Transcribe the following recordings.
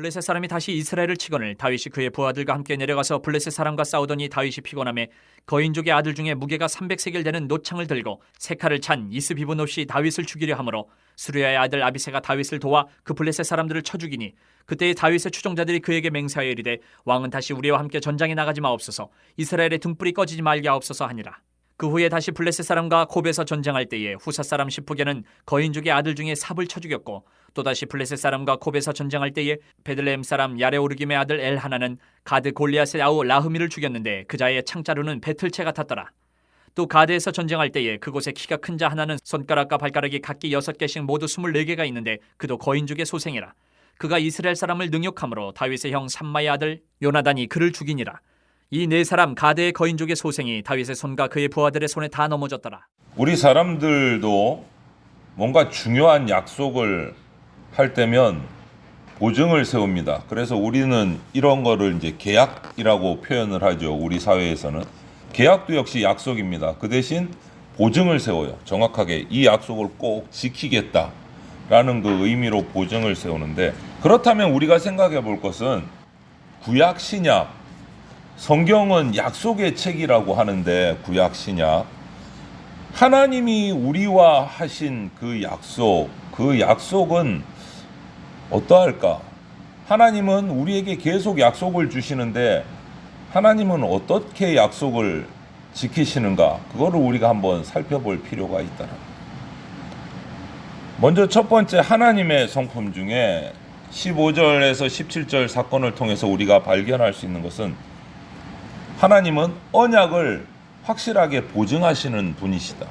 블레셋 사람이 다시 이스라엘을 치거늘 다윗이 그의 부하들과 함께 내려가서 블레셋 사람과 싸우더니 다윗이 피곤하매 거인족의 아들 중에 무게가 300세겔 되는 노창을 들고 세 칼을 찬 이스비브노시 다윗을 죽이려 하므로 수르야의 아들 아비새가 다윗을 도와 그 블레셋 사람들을 쳐 죽이니 그때에 다윗의 추종자들이 그에게 맹세하여 이르되 왕은 다시 우리와 함께 전장에 나가지 마옵소서 이스라엘의 등불이 꺼지지 말게 하옵소서 하니라. 그 후에 다시 블레셋 사람과 곱에서 전쟁할 때에 후사 사람 시프게는 거인족의 아들 중에 삽을 쳐 죽였고 또다시 블레셋 사람과 곱에서 전쟁할 때에 베들레헴 사람 야레오르김의 아들 엘하나는 가드 골리앗의 아우 라흐미를 죽였는데 그자의 창자루는 배틀채 같았더라. 또 가드에서 전쟁할 때에 그곳에 키가 큰 자 하나는 손가락과 발가락이 각기 6개씩 모두 24개가 있는데 그도 거인족의 소생이라. 그가 이스라엘 사람을 능욕함으로 다윗의 형 삼마의 아들 요나단이 그를 죽이니라. 이 네 사람 가드의 거인족의 소생이 다윗의 손과 그의 부하들의 손에 다 넘어졌더라. 우리 사람들도 뭔가 중요한 약속을 할 때면 보증을 세웁니다. 그래서 우리는 이런 거를 이제 계약이라고 표현을 하죠. 우리 사회에서는 계약도 역시 약속입니다. 그 대신 보증을 세워요. 정확하게 이 약속을 꼭 지키겠다라는 그 의미로 보증을 세우는데, 그렇다면 우리가 생각해 볼 것은 구약 신약, 성경은 약속의 책이라고 하는데 구약 신약, 하나님이 우리와 하신 그 약속은 어떠할까? 하나님은 우리에게 계속 약속을 주시는데 하나님은 어떻게 약속을 지키시는가? 그거를 우리가 한번 살펴볼 필요가 있다. 먼저 첫 번째, 하나님의 성품 중에 15절에서 17절 사건을 통해서 우리가 발견할 수 있는 것은 하나님은 언약을 확실하게 보증하시는 분이시다.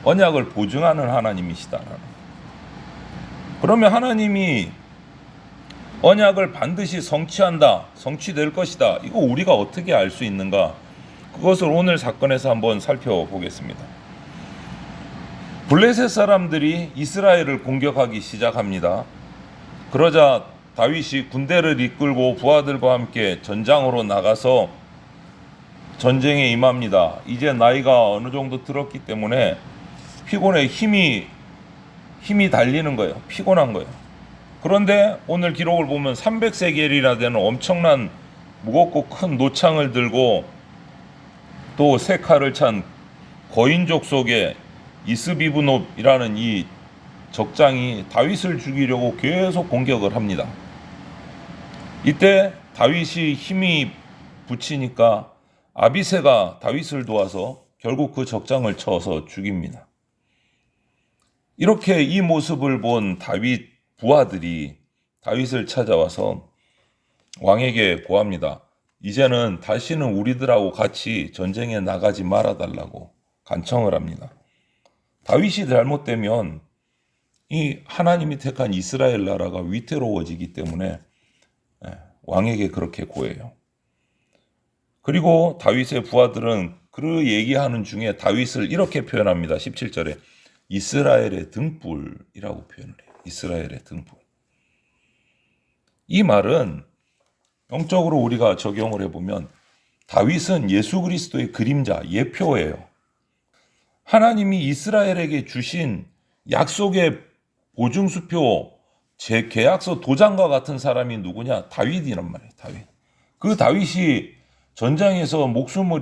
언약을 보증하는 하나님이시다. 그러면 하나님이 언약을 반드시 성취한다, 성취될 것이다. 이거 우리가 어떻게 알 수 있는가? 그것을 오늘 사건에서 한번 살펴보겠습니다. 블레셋 사람들이 이스라엘을 공격하기 시작합니다. 그러자 다윗이 군대를 이끌고 부하들과 함께 전장으로 나가서 전쟁에 임합니다. 이제 나이가 어느 정도 들었기 때문에 피곤해, 힘이 달리는 거예요. 피곤한 거예요. 그런데 오늘 기록을 보면 300세겔이나 되는 엄청난 무겁고 큰 노창을 들고 또 세 칼을 찬 거인족 속에 이스비브노이라는 이 적장이 다윗을 죽이려고 계속 공격을 합니다. 이때 다윗이 힘이 붙이니까 아비새가 다윗을 도와서 결국 그 적장을 쳐서 죽입니다. 이렇게 이 모습을 본 다윗 부하들이 다윗을 찾아와서 왕에게 고합니다. 이제는 다시는 우리들하고 같이 전쟁에 나가지 말아달라고 간청을 합니다. 다윗이 잘못되면 이 하나님이 택한 이스라엘 나라가 위태로워지기 때문에 왕에게 그렇게 고해요. 그리고 다윗의 부하들은 그 얘기하는 중에 다윗을 이렇게 표현합니다. 17절에 이스라엘의 등불이라고 표현을 해요. 이스라엘의 등불. 이 말은 영적으로 우리가 적용을 해보면 다윗은 예수 그리스도의 그림자, 예표예요. 하나님이 이스라엘에게 주신 약속의 보증수표, 제 계약서 도장과 같은 사람이 누구냐? 다윗이란 말이에요. 다윗. 그 다윗이 전장에서 목숨을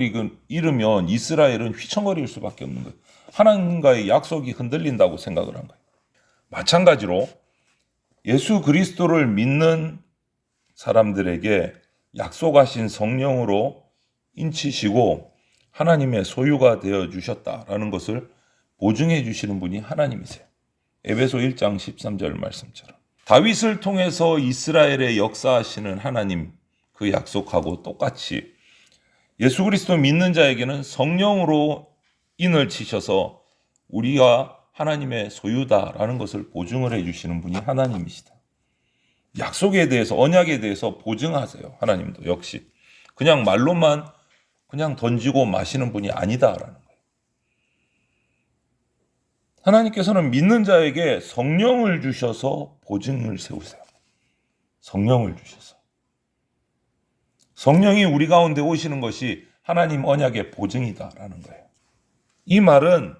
잃으면 이스라엘은 휘청거릴 수밖에 없는 거예요. 하나님과의 약속이 흔들린다고 생각을 한 거예요. 마찬가지로 예수 그리스도를 믿는 사람들에게 약속하신 성령으로 인치시고 하나님의 소유가 되어 주셨다라는 것을 보증해 주시는 분이 하나님이세요. 에베소 1장 13절 말씀처럼 다윗을 통해서 이스라엘의 역사하시는 하나님, 그 약속하고 똑같이 예수 그리스도 믿는 자에게는 성령으로 인을 치셔서 우리가 하나님의 소유다라는 것을 보증을 해주시는 분이 하나님이시다. 약속에 대해서, 언약에 대해서 보증하세요. 하나님도 역시 그냥 말로만 그냥 던지고 마시는 분이 아니다라는 거예요. 하나님께서는 믿는 자에게 성령을 주셔서 보증을 세우세요. 성령을 주셔서. 성령이 우리 가운데 오시는 것이 하나님 언약의 보증이다라는 거예요. 이 말은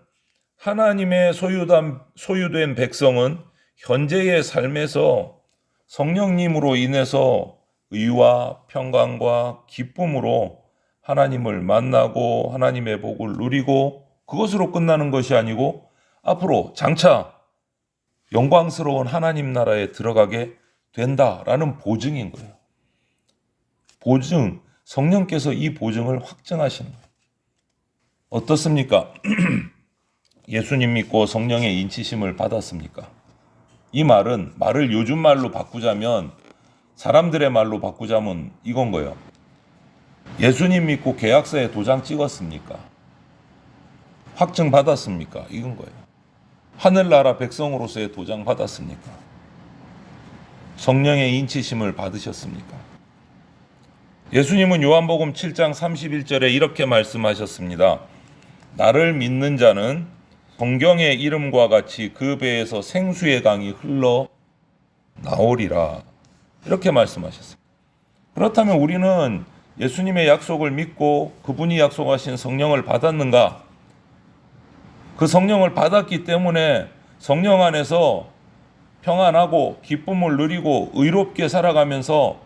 하나님의 소유된 백성은 현재의 삶에서 성령님으로 인해서 의와 평강과 기쁨으로 하나님을 만나고 하나님의 복을 누리고 그것으로 끝나는 것이 아니고 앞으로 장차 영광스러운 하나님 나라에 들어가게 된다라는 보증인 거예요. 보증, 성령께서 이 보증을 확증하시는 거예요. 어떻습니까? 예수님 믿고 성령의 인치심을 받았습니까? 이 말을 요즘 말로 바꾸자면, 사람들의 말로 바꾸자면 이건 거예요. 예수님 믿고 계약서에 도장 찍었습니까? 확증 받았습니까? 이건 거예요. 하늘나라 백성으로서의 도장 받았습니까? 성령의 인치심을 받으셨습니까? 예수님은 요한복음 7장 31절에 이렇게 말씀하셨습니다. 나를 믿는 자는 성경의 이름과 같이 그 배에서 생수의 강이 흘러 나오리라. 이렇게 말씀하셨습니다. 그렇다면 우리는 예수님의 약속을 믿고 그분이 약속하신 성령을 받았는가? 그 성령을 받았기 때문에 성령 안에서 평안하고 기쁨을 누리고 의롭게 살아가면서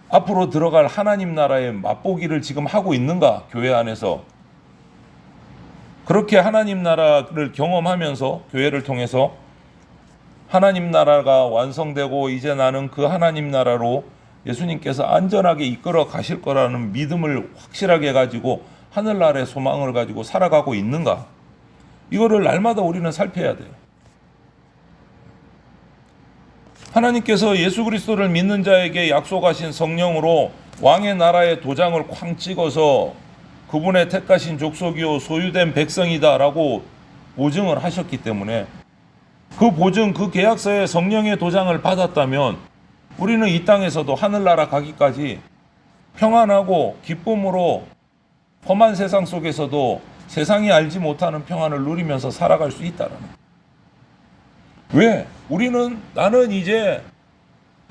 앞으로 들어갈 하나님 나라의 맛보기를 지금 하고 있는가? 교회 안에서. 그렇게 하나님 나라를 경험하면서 교회를 통해서 하나님 나라가 완성되고 이제 나는 그 하나님 나라로 예수님께서 안전하게 이끌어 가실 거라는 믿음을 확실하게 가지고 하늘나라의 소망을 가지고 살아가고 있는가? 이거를 날마다 우리는 살펴야 돼요. 하나님께서 예수 그리스도를 믿는 자에게 약속하신 성령으로 왕의 나라의 도장을 쾅 찍어서 그분의 택하신 족속이요 소유된 백성이다라고 보증을 하셨기 때문에 그 보증, 그 계약서에 성령의 도장을 받았다면 우리는 이 땅에서도 하늘나라 가기까지 평안하고 기쁨으로 험한 세상 속에서도 세상이 알지 못하는 평안을 누리면서 살아갈 수 있다라는 거예요. 왜? 나는 이제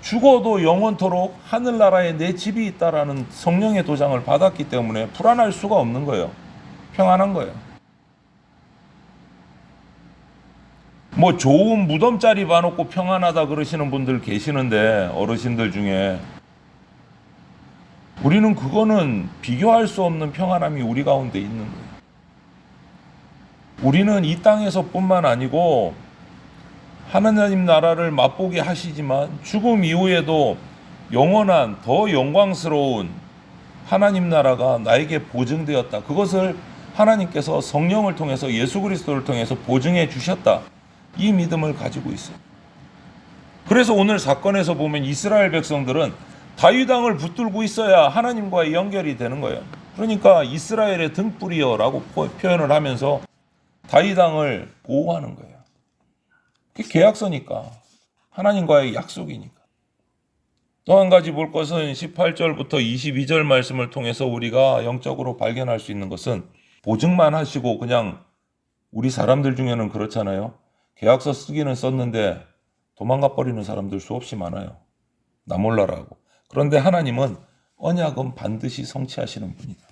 죽어도 영원토록 하늘나라에 내 집이 있다라는 성령의 도장을 받았기 때문에 불안할 수가 없는 거예요. 평안한 거예요. 뭐 좋은 무덤자리 봐놓고 평안하다 그러시는 분들 계시는데, 어르신들 중에 우리는 그거는 비교할 수 없는 평안함이 우리 가운데 있는 거예요. 우리는 이 땅에서뿐만 아니고 하나님 나라를 맛보게 하시지만 죽음 이후에도 영원한 더 영광스러운 하나님 나라가 나에게 보증되었다. 그것을 하나님께서 성령을 통해서 예수 그리스도를 통해서 보증해 주셨다. 이 믿음을 가지고 있어요. 그래서 오늘 사건에서 보면 이스라엘 백성들은 다윗 왕을 붙들고 있어야 하나님과의 연결이 되는 거예요. 그러니까 이스라엘의 등불이여라고 표현을 하면서 다윗 왕을 보호하는 거예요. 그게 계약서니까, 하나님과의 약속이니까. 또 한 가지 볼 것은 18절부터 22절 말씀을 통해서 우리가 영적으로 발견할 수 있는 것은, 보증만 하시고 그냥 우리 사람들 중에는 그렇잖아요. 계약서 쓰기는 썼는데 도망가 버리는 사람들 수없이 많아요. 나 몰라라고. 그런데 하나님은 언약은 반드시 성취하시는 분이다.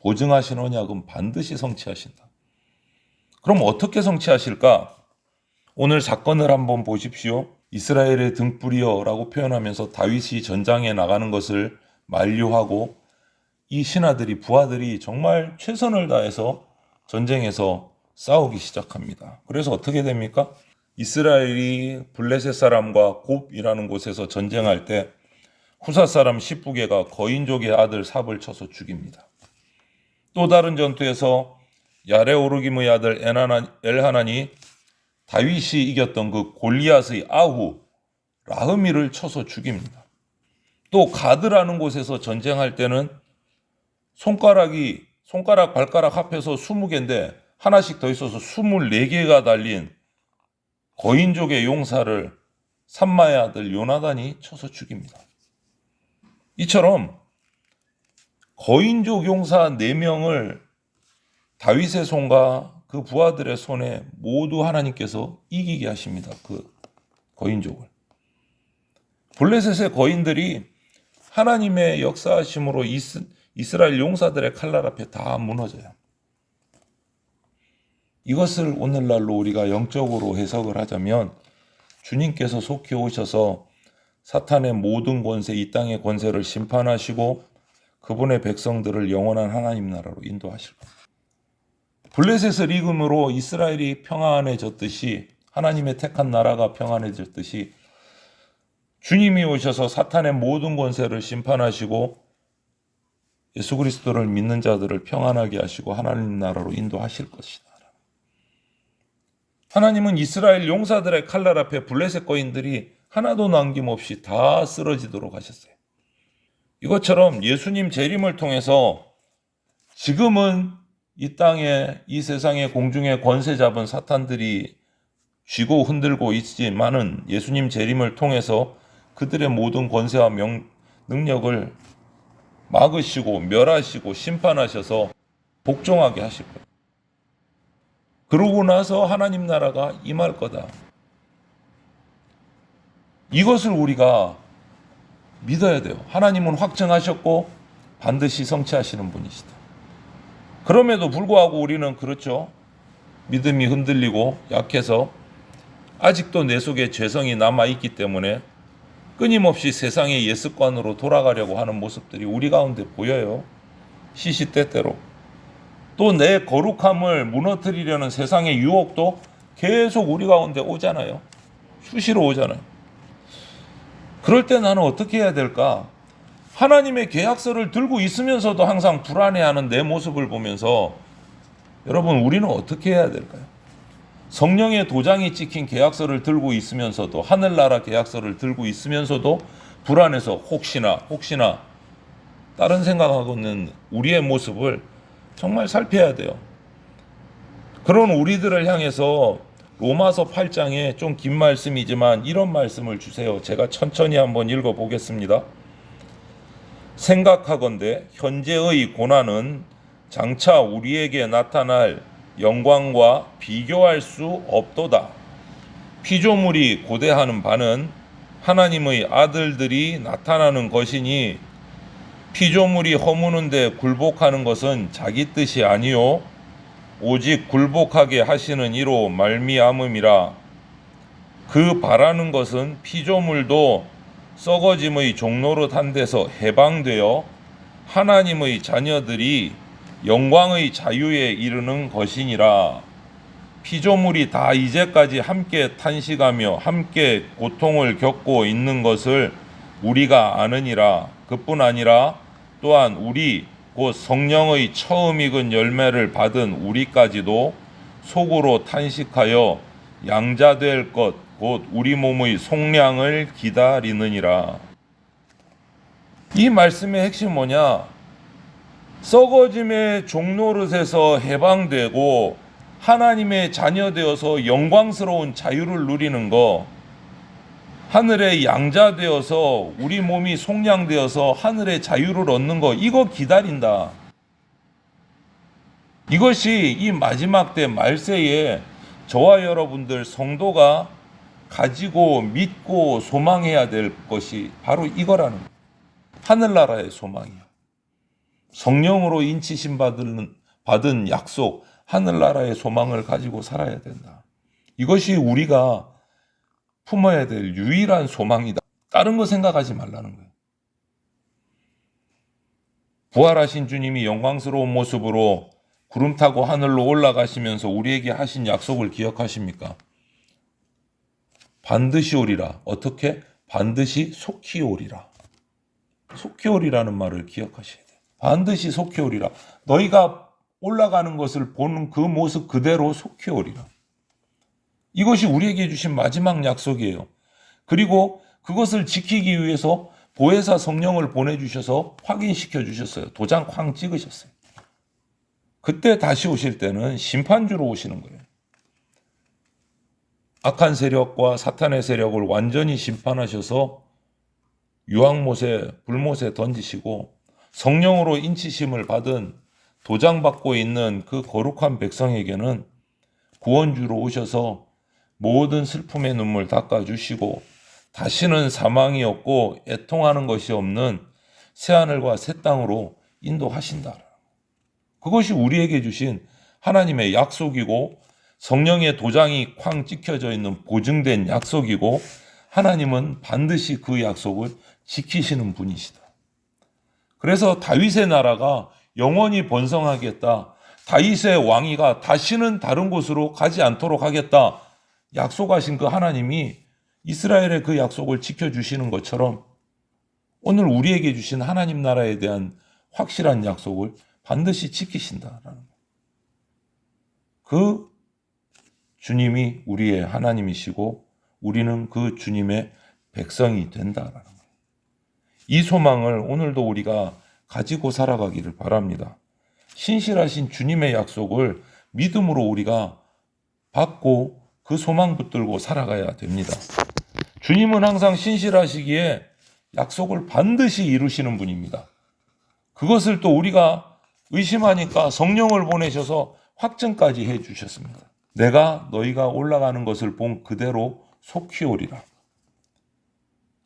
보증하신 언약은 반드시 성취하신다. 그럼 어떻게 성취하실까? 오늘 사건을 한번 보십시오. 이스라엘의 등불이여 라고 표현하면서 다윗이 전장에 나가는 것을 만류하고 이 신하들이, 부하들이 정말 최선을 다해서 전쟁에서 싸우기 시작합니다. 그래서 어떻게 됩니까? 이스라엘이 블레셋 사람과 곱이라는 곳에서 전쟁할 때 후사 사람 십부게가 거인족의 아들 삽을 쳐서 죽입니다. 또 다른 전투에서 야레오르김의 아들 엘하난이 다윗이 이겼던 그 골리앗의 아후 라흐미를 쳐서 죽입니다. 또 가드라는 곳에서 전쟁할 때는 손가락 발가락 합해서 20개인데 하나씩 더 있어서 24개가 달린 거인족의 용사를 삼마의 아들 요나단이 쳐서 죽입니다. 이처럼 거인족 용사 4명을 다윗의 손과 그 부하들의 손에 모두 하나님께서 이기게 하십니다. 그 거인족을. 블레셋의 거인들이 하나님의 역사하심으로 이스라엘 용사들의 칼날 앞에 다 무너져요. 이것을 오늘날로 우리가 영적으로 해석을 하자면 주님께서 속히 오셔서 사탄의 모든 권세, 이 땅의 권세를 심판하시고 그분의 백성들을 영원한 하나님 나라로 인도하실 겁니다. 블레셋을 이금으로 이스라엘이 평안해졌듯이, 하나님의 택한 나라가 평안해졌듯이 주님이 오셔서 사탄의 모든 권세를 심판하시고 예수 그리스도를 믿는 자들을 평안하게 하시고 하나님 나라로 인도하실 것이다. 하나님은 이스라엘 용사들의 칼날 앞에 블레셋 거인들이 하나도 남김없이 다 쓰러지도록 하셨어요. 이것처럼 예수님 재림을 통해서 지금은 이 땅에, 이 세상의 공중에 권세 잡은 사탄들이 쥐고 흔들고 있지만은 예수님 재림을 통해서 그들의 모든 권세와 능력을 막으시고 멸하시고 심판하셔서 복종하게 하실 거예요. 그러고 나서 하나님 나라가 임할 거다. 이것을 우리가 믿어야 돼요. 하나님은 확증하셨고 반드시 성취하시는 분이시다. 그럼에도 불구하고 우리는 그렇죠. 믿음이 흔들리고 약해서 아직도 내 속에 죄성이 남아있기 때문에 끊임없이 세상의 옛습관으로 돌아가려고 하는 모습들이 우리 가운데 보여요. 시시때때로. 또 내 거룩함을 무너뜨리려는 세상의 유혹도 계속 우리 가운데 오잖아요. 수시로 오잖아요. 그럴 때 나는 어떻게 해야 될까? 하나님의 계약서를 들고 있으면서도 항상 불안해하는 내 모습을 보면서 여러분, 우리는 어떻게 해야 될까요? 성령의 도장이 찍힌 계약서를 들고 있으면서도, 하늘나라 계약서를 들고 있으면서도 불안해서 혹시나 다른 생각하고 있는 우리의 모습을 정말 살펴야 돼요. 그런 우리들을 향해서 로마서 8장에 좀 긴 말씀이지만 이런 말씀을 주세요. 제가 천천히 한번 읽어보겠습니다. 생각하건대 현재의 고난은 장차 우리에게 나타날 영광과 비교할 수 없도다. 피조물이 고대하는 바는 하나님의 아들들이 나타나는 것이니 피조물이 허무는데 굴복하는 것은 자기 뜻이 아니요 오직 굴복하게 하시는 이로 말미암음이라. 그 바라는 것은 피조물도 썩어짐의 종노릇한 데서 해방되어 하나님의 자녀들이 영광의 자유에 이르는 것이니라. 피조물이 다 이제까지 함께 탄식하며 함께 고통을 겪고 있는 것을 우리가 아느니라. 그뿐 아니라 또한 우리 곧 성령의 처음 익은 열매를 받은 우리까지도 속으로 탄식하여 양자될 것 곧 우리 몸의 속량을 기다리느니라. 이 말씀의 핵심이 뭐냐? 썩어짐의 종노릇에서 해방되고 하나님의 자녀 되어서 영광스러운 자유를 누리는 거, 하늘의 양자 되어서 우리 몸이 속량되어서 하늘의 자유를 얻는 거, 이거 기다린다. 이것이 이 마지막 때 말세에 저와 여러분들 성도가 가지고 믿고 소망해야 될 것이 바로 이거라는 거예요. 하늘나라의 소망이야. 성령으로 인치심 받은 약속, 하늘나라의 소망을 가지고 살아야 된다. 이것이 우리가 품어야 될 유일한 소망이다. 다른 거 생각하지 말라는 거예요. 부활하신 주님이 영광스러운 모습으로 구름 타고 하늘로 올라가시면서 우리에게 하신 약속을 기억하십니까? 반드시 오리라. 어떻게? 반드시 속히 오리라. 속히 오리라는 말을 기억하셔야 돼요. 반드시 속히 오리라. 너희가 올라가는 것을 보는 그 모습 그대로 속히 오리라. 이것이 우리에게 주신 마지막 약속이에요. 그리고 그것을 지키기 위해서 보혜사 성령을 보내주셔서 확인시켜 주셨어요. 도장 쾅 찍으셨어요. 그때 다시 오실 때는 심판주로 오시는 거예요. 악한 세력과 사탄의 세력을 완전히 심판하셔서 유황못에 불못에 던지시고 성령으로 인치심을 받은 도장받고 있는 그 거룩한 백성에게는 구원주로 오셔서 모든 슬픔의 눈물 닦아주시고 다시는 사망이 없고 애통하는 것이 없는 새하늘과 새 땅으로 인도하신다. 그것이 우리에게 주신 하나님의 약속이고 성령의 도장이 쾅 찍혀져 있는 보증된 약속이고 하나님은 반드시 그 약속을 지키시는 분이시다. 그래서 다윗의 나라가 영원히 번성하겠다. 다윗의 왕위가 다시는 다른 곳으로 가지 않도록 하겠다. 약속하신 그 하나님이 이스라엘의 그 약속을 지켜주시는 것처럼 오늘 우리에게 주신 하나님 나라에 대한 확실한 약속을 반드시 지키신다라는 거예요. 그 주님이 우리의 하나님이시고 우리는 그 주님의 백성이 된다라는 거예요. 이 소망을 오늘도 우리가 가지고 살아가기를 바랍니다. 신실하신 주님의 약속을 믿음으로 우리가 받고 그 소망 붙들고 살아가야 됩니다. 주님은 항상 신실하시기에 약속을 반드시 이루시는 분입니다. 그것을 또 우리가 의심하니까 성령을 보내셔서 확증까지 해주셨습니다. 내가 너희가 올라가는 것을 본 그대로 속히 오리라.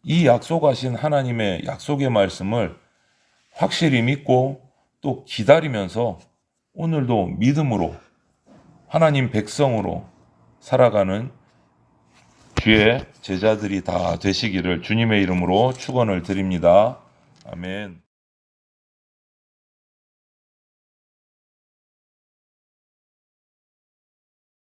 이 약속하신 하나님의 약속의 말씀을 확실히 믿고 또 기다리면서 오늘도 믿음으로 하나님 백성으로 살아가는 주의 제자들이 다 되시기를 주님의 이름으로 축원을 드립니다. 아멘.